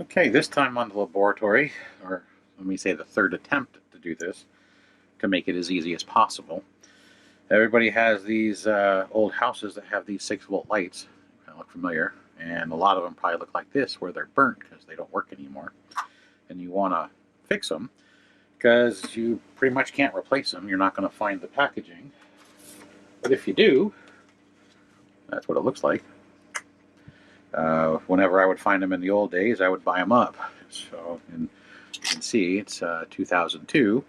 Okay, this time on the laboratory, or let me say the third attempt to do this, to make it as easy as possible. Everybody has these old houses that have these 6-volt lights. Kind of look familiar, and a lot of them probably look like this, where they're burnt because they don't work anymore. And you want to fix them because you pretty much can't replace them. You're not going to find the packaging. But if you do, that's what it looks like. Whenever I would find them in the old days, I would buy them up. So you can see it's 2002,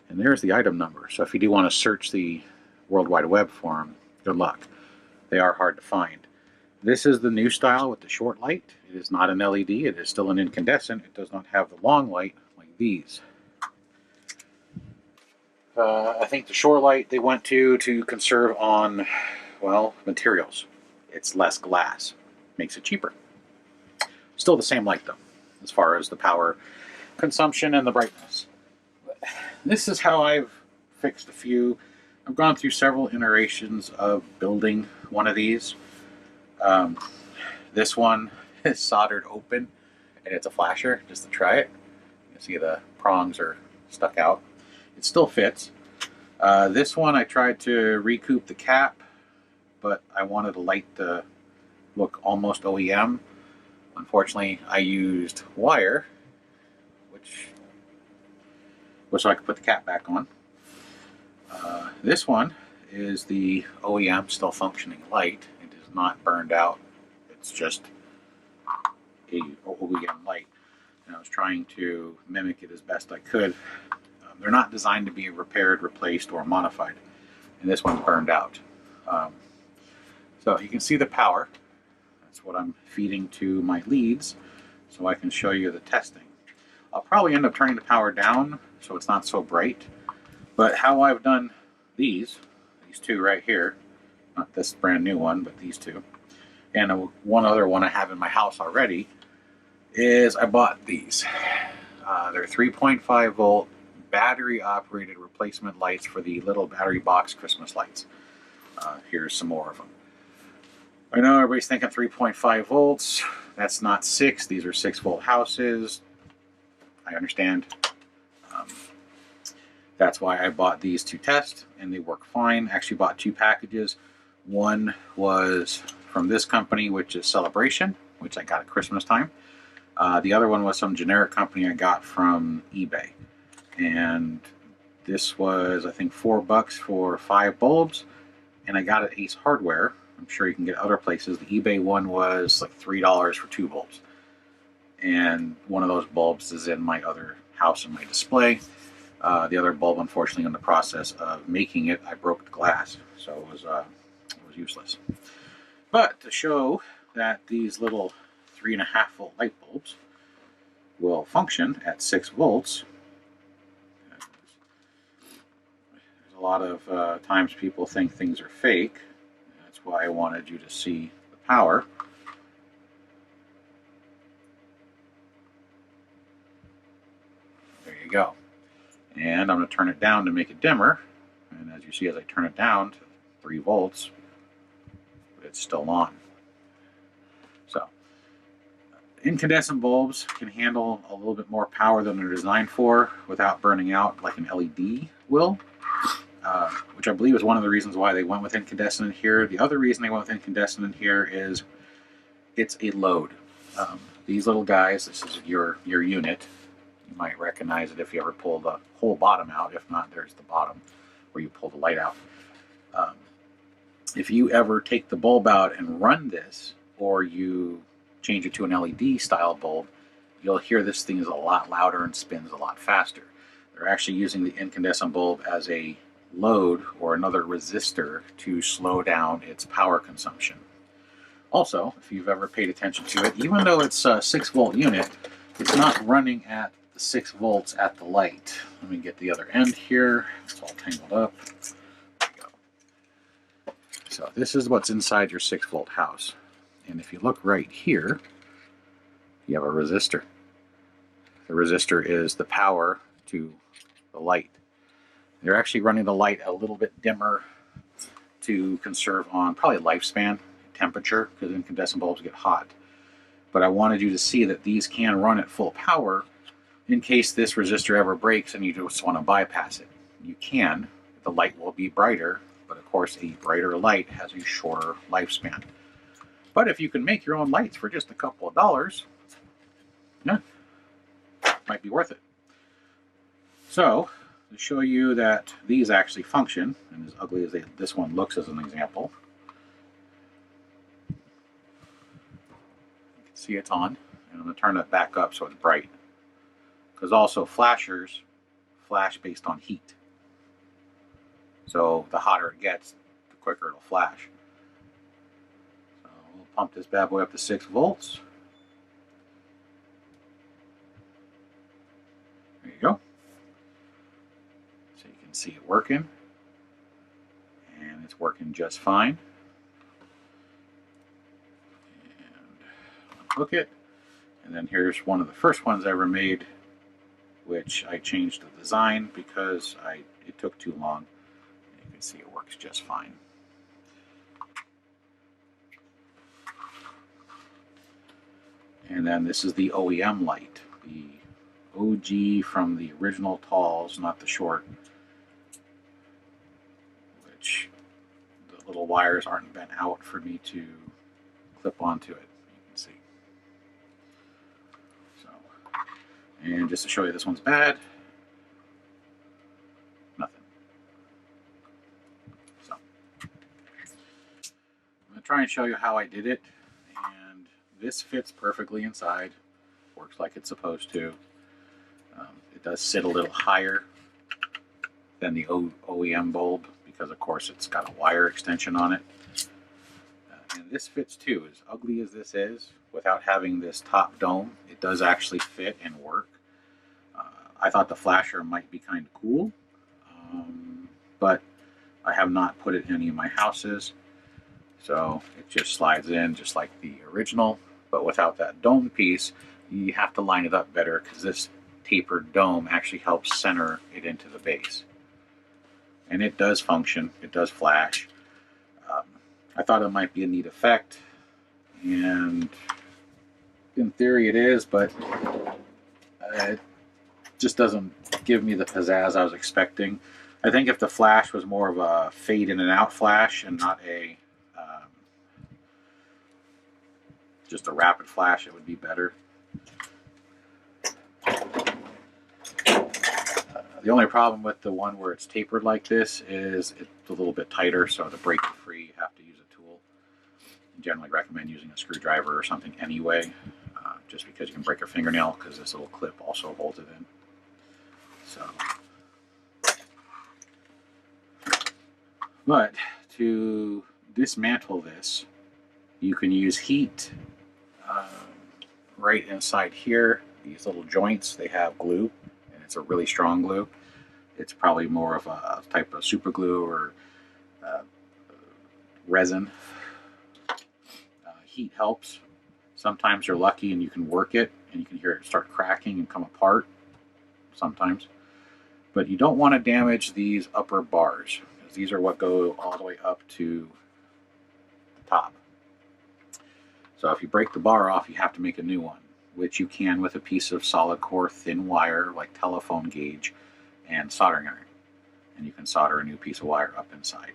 and there's the item number. So if you do want to search the World Wide Web for them, good luck. They are hard to find. This is the new style with the short light. It is not an LED. It is still an incandescent. It does not have the long light like these. I think the short light they went to conserve on, well, materials. It's less glass. Makes it cheaper. Still the same light though, as far as the power consumption and the brightness. But this is how I've fixed a few. I've gone through several iterations of building one of these. This one is soldered open, and it's a flasher, just to try it. You can see the prongs are stuck out. It still fits. This one I tried to recoup the cap, but I wanted the light to look almost OEM. Unfortunately, I used wire, which was so I could put the cap back on. This one is the OEM still functioning light. It is not burned out. It's just a OEM light. And I was trying to mimic it as best I could. They're not designed to be repaired, replaced, or modified. And this one's burned out. So you can see the power. That's what I'm feeding to my leads, so I can show you the testing. I'll probably end up turning the power down so it's not so bright. But how I've done these two right here, not this brand new one, but these two, and one other one I have in my house already, is I bought these. They're 3.5 volt battery operated replacement lights for the little battery box Christmas lights. Here's some more of them. I know everybody's thinking 3.5 volts. That's not 6. These are 6-volt houses. I understand. That's why I bought these to test, and they work fine. Actually bought 2 packages. One was from this company, which is Celebration, which I got at Christmas time. The other one was some generic company I got from eBay. And this was, I think, $4 for 5 bulbs, and I got it at Ace Hardware. I'm sure you can get other places. The eBay one was like $3 for 2 bulbs. And one of those bulbs is in my other house in my display. The other bulb, unfortunately, in the process of making it, I broke the glass. So it was useless. But to show that these little 3.5 volt light bulbs will function at 6 volts, there's a lot of times people think things are fake. That's why I wanted you to see the power. There you go. And I'm going to turn it down to make it dimmer. And as you see, as I turn it down to 3 volts, it's still on. So, incandescent bulbs can handle a little bit more power than they're designed for without burning out like an LED will. Which I believe is one of the reasons why they went with incandescent in here. The other reason they went with incandescent in here is it's a load. These little guys, this is your unit. You might recognize it if you ever pull the whole bottom out. If not, there's the bottom where you pull the light out. If you ever take the bulb out and run this, or you change it to an LED style bulb, you'll hear this thing is a lot louder and spins a lot faster. They're actually using the incandescent bulb as a load or another resistor to slow down its power consumption. Also, if you've ever paid attention to it, even though it's a 6-volt unit, it's not running at the 6 volts at the light. Let me get the other end here. It's all tangled up. There we go. So this is what's inside your 6-volt house. And if you look right here, you have a resistor. The resistor is the power to the light. They're actually running the light a little bit dimmer to conserve on probably lifespan, temperature, because incandescent bulbs get hot. but I wanted you to see that these can run at full power in case this resistor ever breaks and you just want to bypass it. You can. The light will be brighter, but of course a brighter light has a shorter lifespan. But if you can make your own lights for just a couple of dollars, yeah, might be worth it. So, to show you that these actually function, and as ugly as this one looks as an example, you can see it's on, and I'm going to turn it back up so it's bright. Because also flashers flash based on heat. So the hotter it gets, the quicker it'll flash. So we'll pump this bad boy up to 6 volts. There you go. So you can see it working. And it's working just fine. And unhook it. And then here's one of the first ones I ever made, which I changed the design because it took too long. You can see it works just fine. And then this is the OEM light, the OG from the original talls, not the short, which the little wires aren't bent out for me to clip onto it. You can see. So, and just to show you this one's bad, nothing. So, I'm going to try and show you how I did it. And this fits perfectly inside, works like it's supposed to. It does sit a little higher than the OEM bulb because, of course, it's got a wire extension on it. And this fits too. As ugly as this is, without having this top dome, it does actually fit and work. I thought the flasher might be kind of cool, but I have not put it in any of my houses. So it just slides in just like the original, but without that dome piece, you have to line it up better because this tapered dome actually helps center it into the base. And it does function, it does flash. I thought it might be a neat effect, and in theory it is, but it just doesn't give me the pizzazz I was expecting. I think if the flash was more of a fade in and out flash and not a just a rapid flash, it would be better. The only problem with the one where it's tapered like this is it's a little bit tighter, so to break it free you have to use a tool. I generally recommend using a screwdriver or something anyway, just because you can break your fingernail because this little clip also holds it in. So, but to dismantle this, you can use heat right inside here. These little joints, they have glue, and it's a really strong glue. It's probably more of a type of super glue or resin. Heat helps. Sometimes you're lucky and you can work it and you can hear it start cracking and come apart sometimes. But you don't want to damage these upper bars because these are what go all the way up to the top. So if you break the bar off, you have to make a new one, which you can with a piece of solid core thin wire like telephone gauge and soldering iron. And you can solder a new piece of wire up inside.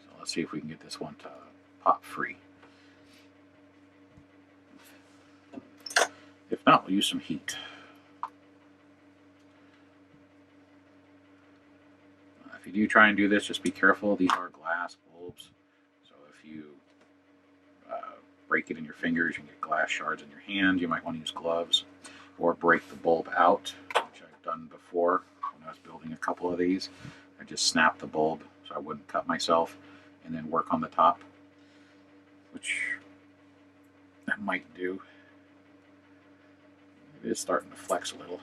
So let's see if we can get this one to pop free. If not, we'll use some heat. If you do try and do this, just be careful. These are glass bulbs. So if you break it in your fingers, you can get glass shards in your hand. You might want to use gloves or break the bulb out, which I've done before when I was building a couple of these. I just snapped the bulb so I wouldn't cut myself and then work on the top, which I might do. It is starting to flex a little.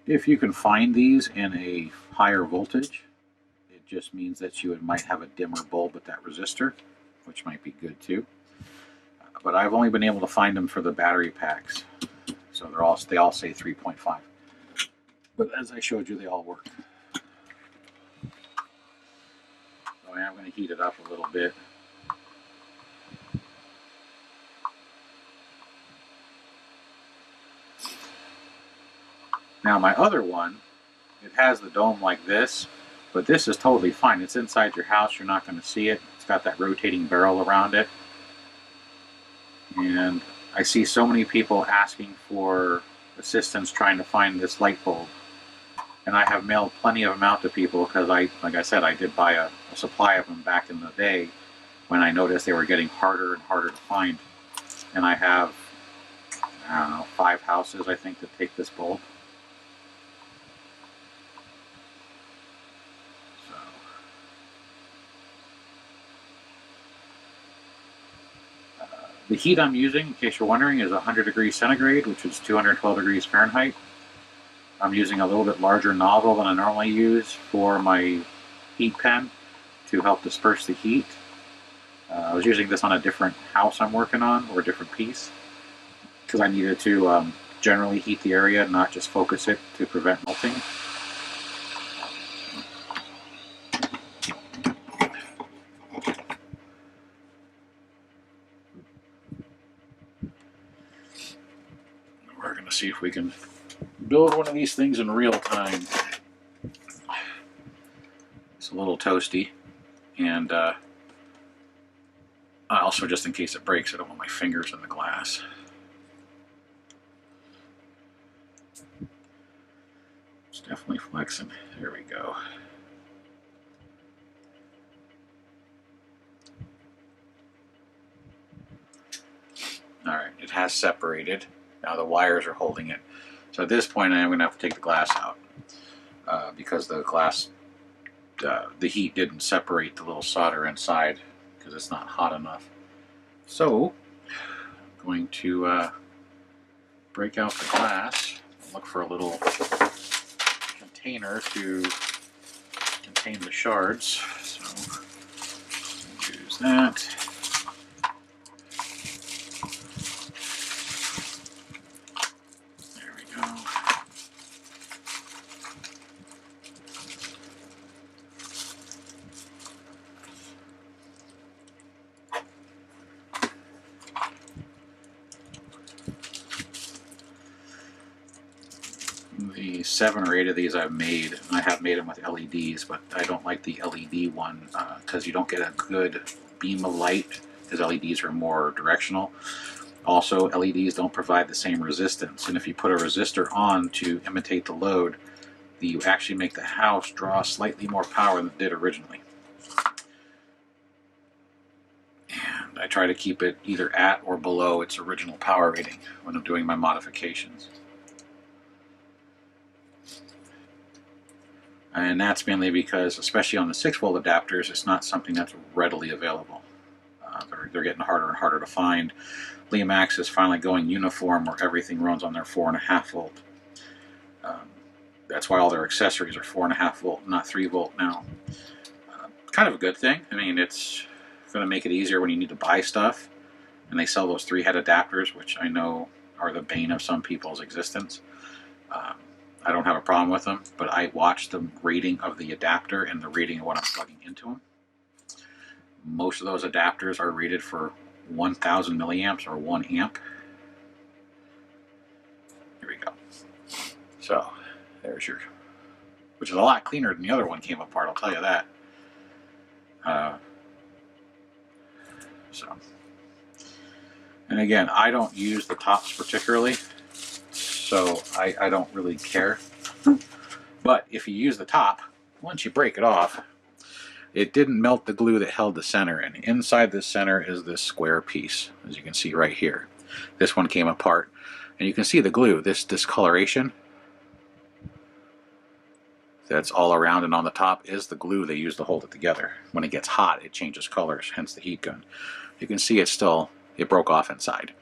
If you can find these in a higher voltage, it just means that you might have a dimmer bulb with that resistor, which might be good too. but I've only been able to find them for the battery packs. So they all say 3.5. But as I showed you, they all work. So I am going to heat it up a little bit. Now my other one, it has the dome like this, but this is totally fine. It's inside your house, you're not going to see it. It's got that rotating barrel around it. And I see so many people asking for assistance trying to find this light bulb. And I have mailed plenty of them out to people because like I said, I did buy a supply of them back in the day when I noticed they were getting harder and harder to find. And I have, I don't know, 5 houses, I think, that take this bulb. The heat I'm using, in case you're wondering, is 100 degrees centigrade, which is 212 degrees Fahrenheit. I'm using a little bit larger nozzle than I normally use for my heat pen to help disperse the heat. I was using this on a different house I'm working on, or a different piece, because I needed to generally heat the area, not just focus it to prevent melting. We're going to see if we can build one of these things in real time. It's a little toasty, and also, just in case it breaks, I don't want my fingers in the glass. It's definitely flexing. There we go. Alright, it has separated. Now the wires are holding it. So at this point I am going to have to take the glass out because the glass, the heat didn't separate the little solder inside because it's not hot enough. So I'm going to break out the glass, look for a little container to contain the shards. So use that. The 7 or 8 of these I've made, and I have made them with LEDs, but I don't like the LED one because you don't get a good beam of light, because LEDs are more directional. Also, LEDs don't provide the same resistance, and if you put a resistor on to imitate the load, you actually make the house draw slightly more power than it did originally. And I try to keep it either at or below its original power rating when I'm doing my modifications. And that's mainly because, especially on the 6-volt adapters, it's not something that's readily available. They're getting harder and harder to find. Lemax is finally going uniform where everything runs on their 4.5 volt. That's why all their accessories are 4.5 volt, not 3 volt now. Kind of a good thing. I mean, it's going to make it easier when you need to buy stuff. And they sell those 3-head adapters, which I know are the bane of some people's existence. I don't have a problem with them, but I watch the rating of the adapter and the rating of what I'm plugging into them. Most of those adapters are rated for 1000 milliamps or 1 amp. Here we go. So, there's your, which is a lot cleaner than the other one came apart, I'll tell you that. And again, I don't use the tops particularly, so I don't really care. But if you use the top, once you break it off, it didn't melt the glue that held the center in. Inside the center is this square piece, as you can see right here. This one came apart, and you can see the glue, this discoloration that's all around and on the top is the glue they use to hold it together. When it gets hot, it changes colors, hence the heat gun. You can see it's still, it broke off inside.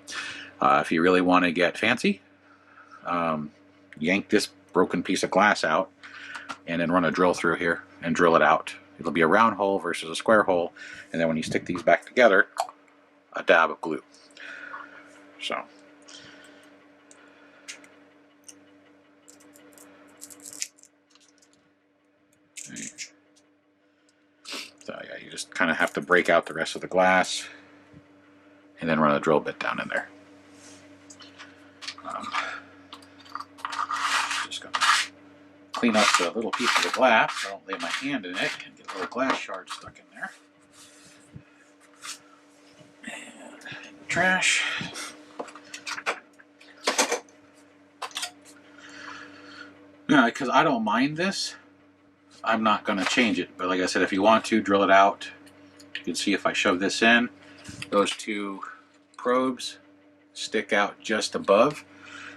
If you really want to get fancy, yank this broken piece of glass out and then run a drill through here and drill it out. It'll be a round hole versus a square hole, and then when you stick these back together, a dab of glue. So. So yeah, you just kind of have to break out the rest of the glass and then run a drill bit down in there. Just gonna clean up the little piece of the glass so I don't lay my hand in it and get a little glass shard stuck in there. And trash. Yeah, because I don't mind this, I'm not going to change it. But like I said, if you want to drill it out, you can see if I shove this in, those two probes stick out just above,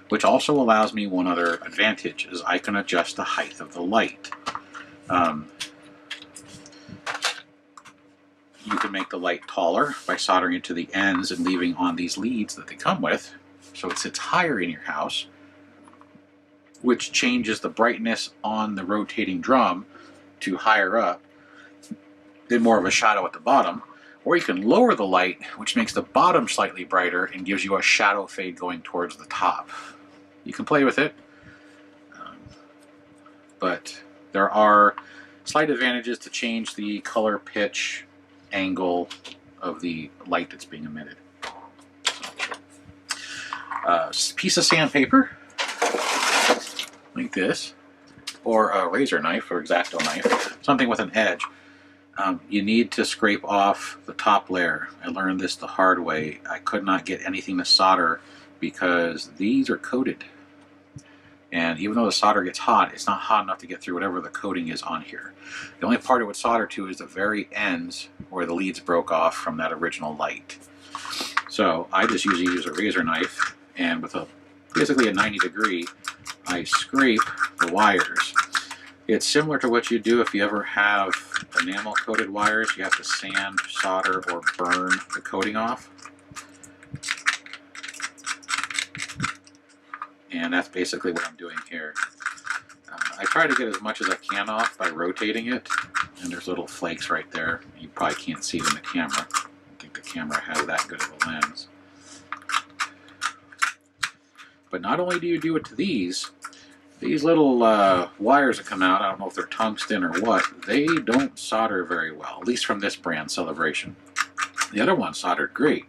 which also allows me one other advantage, is I can adjust the height of the light. You can make the light taller by soldering it to the ends and leaving on these leads that they come with, so it sits higher in your house, which changes the brightness on the rotating drum to higher up, then more of a shadow at the bottom. Or you can lower the light, which makes the bottom slightly brighter and gives you a shadow fade going towards the top. You can play with it, but there are slight advantages to change the color, pitch, angle of the light that's being emitted. Piece of sandpaper, like this, or a razor knife or X-Acto knife, something with an edge. You need to scrape off the top layer. I learned this the hard way. I could not get anything to solder because these are coated. And even though the solder gets hot, it's not hot enough to get through whatever the coating is on here. The only part it would solder to is the very ends where the leads broke off from that original light. So I just usually use a razor knife, and with basically a 90-degree, I scrape the wires. It's similar to what you do if you ever have enamel coated wires. You have to sand, solder, or burn the coating off. And that's basically what I'm doing here. I try to get as much as I can off by rotating it, and there's little flakes right there. You probably can't see it in the camera. I don't think the camera has that good of a lens. But not only do you do it to these little wires that come out, I don't know if they're tungsten or what, they don't solder very well, at least from this brand, Celebration. The other one soldered great,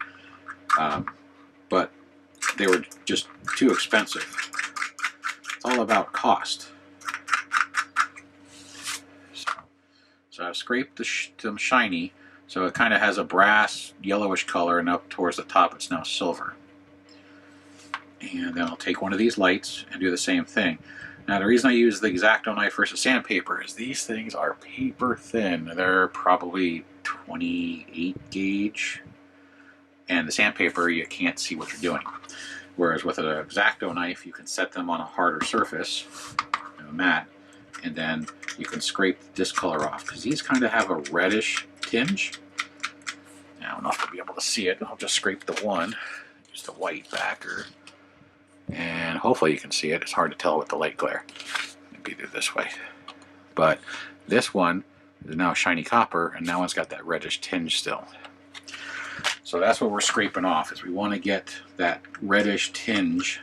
but they were just too expensive. It's all about cost. So I've scraped them shiny, so it kind of has a brass yellowish color, and up towards the top it's now silver. And then I'll take one of these lights and do the same thing. Now the reason I use the X-Acto knife versus sandpaper is these things are paper thin. They're probably 28 gauge. And the sandpaper, you can't see what you're doing. Whereas with an X-Acto knife, you can set them on a harder surface, a mat, and then you can scrape the discolor off, because these kind of have a reddish tinge. Now, I don't know if I'll be able to see it. I'll just scrape the one, use the white backer, and hopefully you can see it. It's hard to tell with the light glare. Maybe do it this way. But this one is now shiny copper, and that one's got that reddish tinge still. So that's what we're scraping off, is we want to get that reddish tinge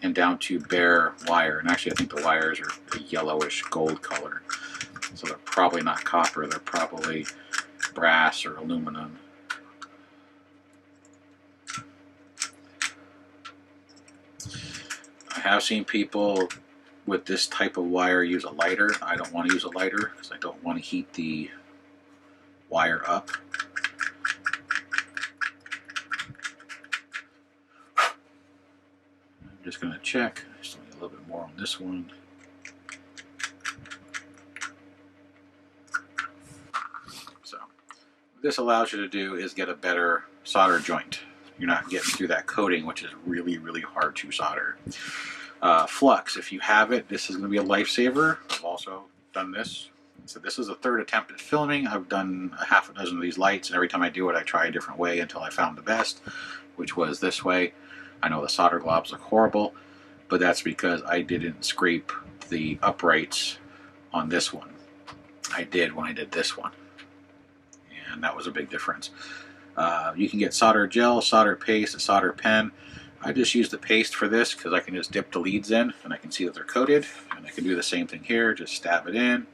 and down to bare wire. And actually I think the wires are a yellowish gold color. So they're probably not copper, they're probably brass or aluminum. I have seen people with this type of wire use a lighter. I don't want to use a lighter because I don't want to heat the wire up. I'm just going to check. I still need a little bit more on this one. So what this allows you to do is get a better solder joint. You're not getting through that coating, which is really, really hard to solder. Flux, if you have it, this is going to be a lifesaver. I've also done this. So this is the third attempt at filming. I've done a half a dozen of these lights, and every time I do it, I try a different way until I found the best, which was this way. I know the solder globs look horrible, but that's because I didn't scrape the uprights on this one. I did when I did this one, and that was a big difference. You can get solder gel, solder paste, a solder pen. I just use the paste for this because I can just dip the leads in and I can see that they're coated. And I can do the same thing here, just stab it in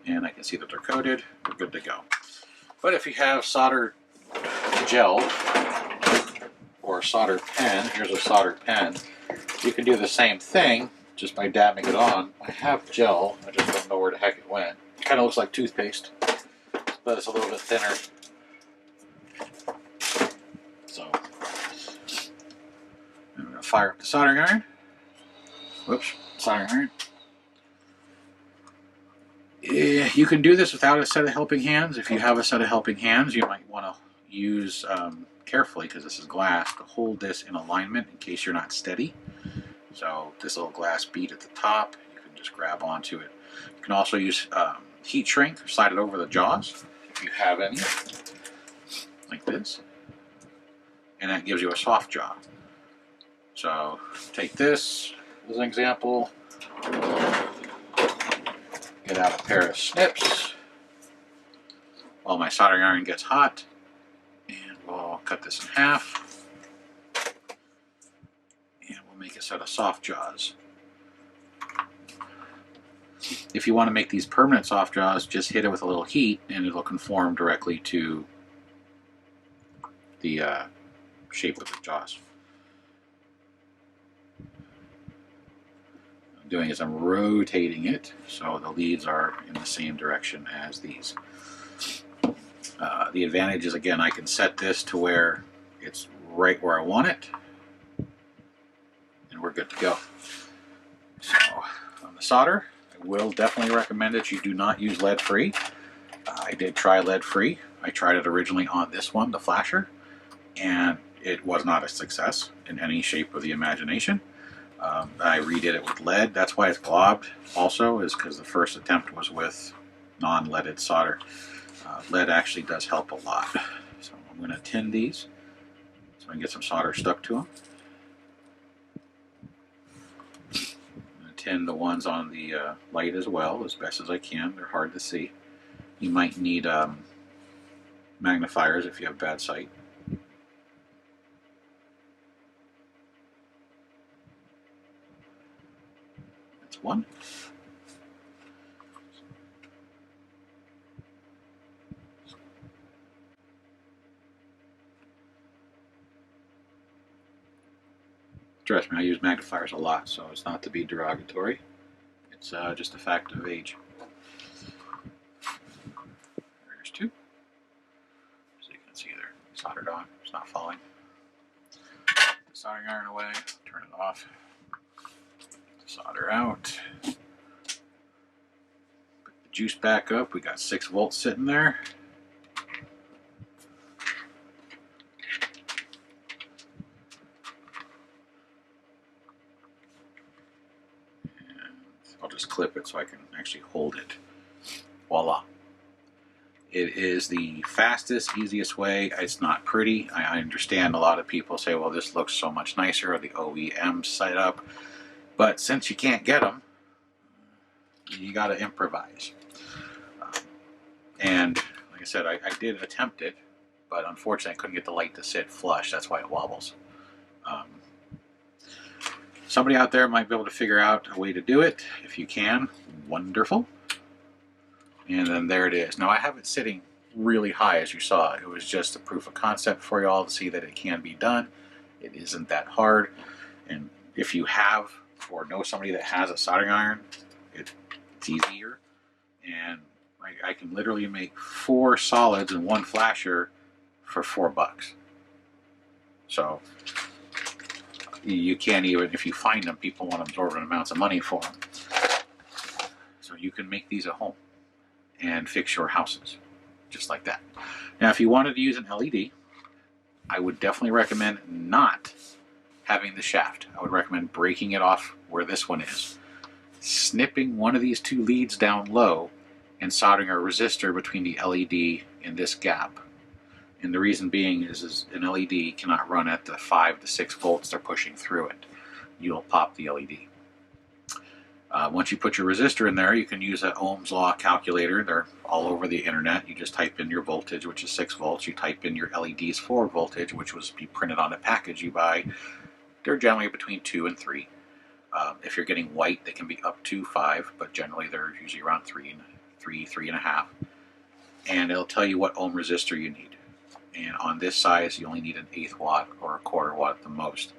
and I can see that they're coated. We're good to go. But if you have solder gel or solder pen, here's a solder pen, you can do the same thing just by dabbing it on. I have gel, I just don't know where the heck it went. It kind of looks like toothpaste, but it's a little bit thinner. So, I'm going to fire up the soldering iron. Whoops, soldering iron. You can do this without a set of helping hands. If you have a set of helping hands, you might want to use carefully, because this is glass, to hold this in alignment in case you're not steady. So this little glass bead at the top, you can just grab onto it. You can also use heat shrink, or slide it over the jaws if you have any, like this, and that gives you a soft jaw. So take this as an example, get out a pair of snips while my soldering iron gets hot, and we'll cut this in half, and we'll make a set of soft jaws. If you want to make these permanent soft jaws, just hit it with a little heat and it'll conform directly to the shape of the jaws. What I'm doing is I'm rotating it so the leads are in the same direction as these. The advantage is, again, I can set this to where it's right where I want it, and we're good to go. So on the solder, I will definitely recommend that you do not use lead-free. I did try lead-free. I tried it originally on this one, the flasher, and it was not a success in any shape of the imagination. I redid it with lead. That's why it's globbed also, is because the first attempt was with non-leaded solder. Lead actually does help a lot. So I'm going to tin these so I can get some solder stuck to them. I'm going to tin the ones on the light as well, as best as I can. They're hard to see. You might need magnifiers if you have bad sight. That's one. Trust me, I use magnifiers a lot, so it's not to be derogatory. It's just a fact of age. There's two. So you can see they're soldered on. It's not falling. Put the soldering iron away, turn it off. Solder out. Put the juice back up. We got 6 volts sitting there. I'll just clip it so I can actually hold it. Voila. It is the fastest, easiest way. It's not pretty. I understand a lot of people say, well, this looks so much nicer, or the OEM setup. But since you can't get them, you got to improvise. And like I said, I did attempt it, but unfortunately I couldn't get the light to sit flush. That's why it wobbles. Somebody out there might be able to figure out a way to do it. If you can, wonderful. And then there it is. Now I have it sitting really high, as you saw. It was just a proof of concept for you all to see that it can be done. It isn't that hard. And if you have or know somebody that has a soldering iron, it's easier. And I can literally make 4 solids and 1 flasher for $4. So you can't even, if you find them, people want absorbent amounts of money for them. So you can make these at home and fix your houses just like that. Now if you wanted to use an LED, I would definitely recommend not having the shaft. I would recommend breaking it off where this one is, snipping one of these 2 leads down low, and soldering a resistor between the LED and this gap. And the reason being is an LED cannot run at the 5 to 6 volts they're pushing through it. You'll pop the LED. Once you put your resistor in there, you can use an Ohm's law calculator. They're all over the internet. You just type in your voltage, which is 6 volts. You type in your LED's forward voltage, which was be printed on a package you buy. They're generally between 2 and 3. If you're getting white, they can be up to 5, but generally they're usually around 3.5. And it'll tell you what ohm resistor you need. And on this size, you only need an 1/8 watt or a 1/4 watt at the most.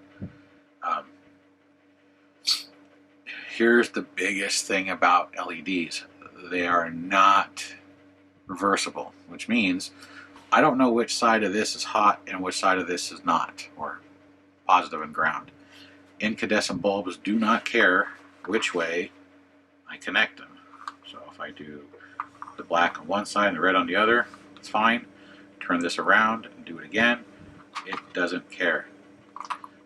Here's the biggest thing about LEDs. They are not reversible, which means I don't know which side of this is hot and which side of this is not, or positive and ground. Incandescent bulbs do not care which way I connect them. So if I do the black on one side and the red on the other, it's fine. Turn this around and do it again, it doesn't care.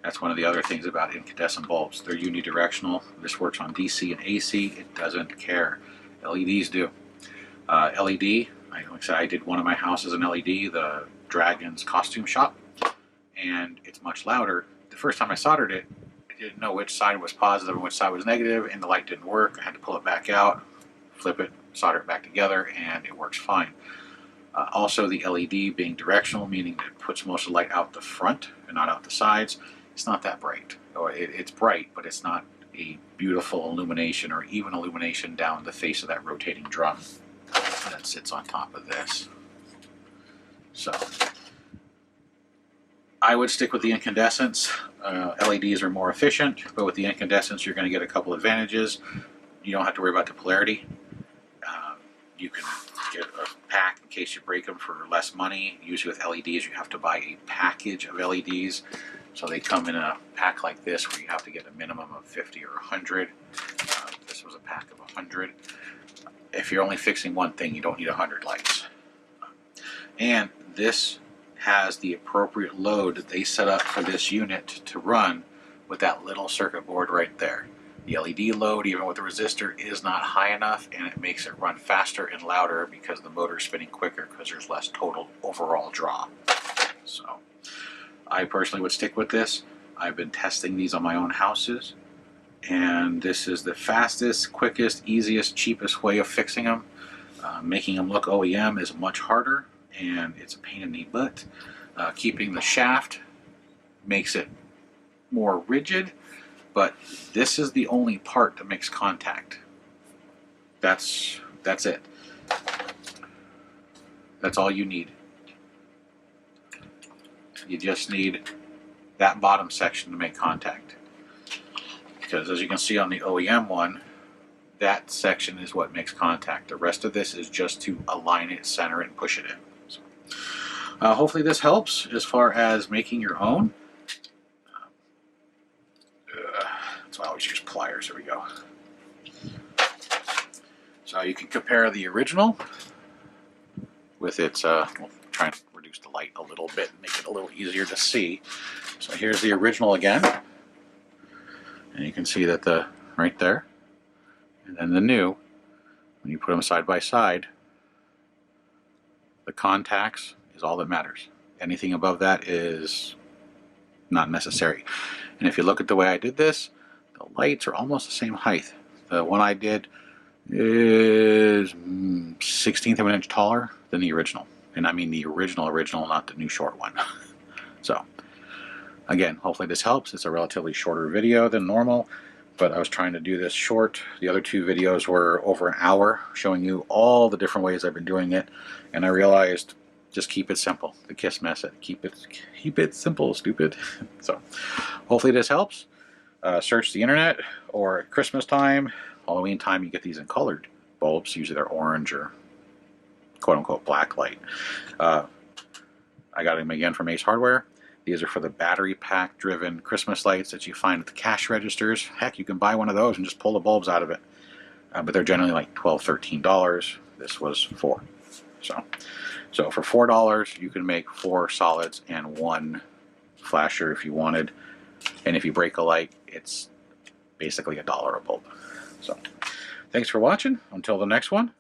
That's one of the other things about incandescent bulbs. They're unidirectional. This works on DC and AC. It doesn't care. LEDs do. LED, like I said, I did one of my houses in LED, the Dragon's costume shop, and it's much louder. The first time I soldered it, I didn't know which side was positive and which side was negative, and the light didn't work. I had to pull it back out, flip it, solder it back together, and it works fine. Also, the LED being directional, meaning it puts most of the light out the front and not out the sides. It's not that bright. It's bright, but it's not a beautiful illumination or even illumination down the face of that rotating drum that sits on top of this. So I would stick with the incandescents. LEDs are more efficient, but with the incandescents you're going to get a couple advantages. You don't have to worry about the polarity. You can get a pack in case you break them for less money. Usually with LEDs you have to buy a package of LEDs. So they come in a pack like this where you have to get a minimum of 50 or 100. This was a pack of 100. If you're only fixing one thing, you don't need 100 lights. And this has the appropriate load that they set up for this unit to run with that little circuit board right there. The LED load, even with the resistor, is not high enough, and it makes it run faster and louder because the motor is spinning quicker because there's less total overall draw. So I personally would stick with this. I've been testing these on my own houses, and this is the fastest, quickest, easiest, cheapest way of fixing them. Making them look OEM is much harder, and it's a pain in the butt. Keeping the shaft makes it more rigid, but this is the only part that makes contact. That's it. That's all you need. You just need that bottom section to make contact. Because as you can see on the OEM one, that section is what makes contact. The rest of this is just to align it, center it, and push it in. So, hopefully this helps as far as making your own. So I always use pliers. There we go. So you can compare the original with its, we'll try and reduce the light a little bit, make it a little easier to see. So here's the original again. And you can see that right there, and then the new, when you put them side by side, the contacts is all that matters. Anything above that is not necessary. And if you look at the way I did this, the lights are almost the same height. The one I did is 1/16 of an inch taller than the original. And I mean the original, not the new short one. So, again, hopefully this helps. It's a relatively shorter video than normal, but I was trying to do this short. The other two videos were over an hour, showing you all the different ways I've been doing it, and I realized just keep it simple. The KISS method. Keep it simple, stupid. So, hopefully this helps. Search the internet, or at Christmas time, Halloween time, you get these in colored bulbs. Usually they're orange or quote-unquote black light. I got them again from Ace Hardware. These are for the battery pack driven Christmas lights that you find at the cash registers. Heck, you can buy one of those and just pull the bulbs out of it. But they're generally like $12, $13. This was $4. So for $4, you can make 4 solids and 1 flasher if you wanted. And if you break a light, it's basically $1 a bulb. So thanks for watching. Until the next one,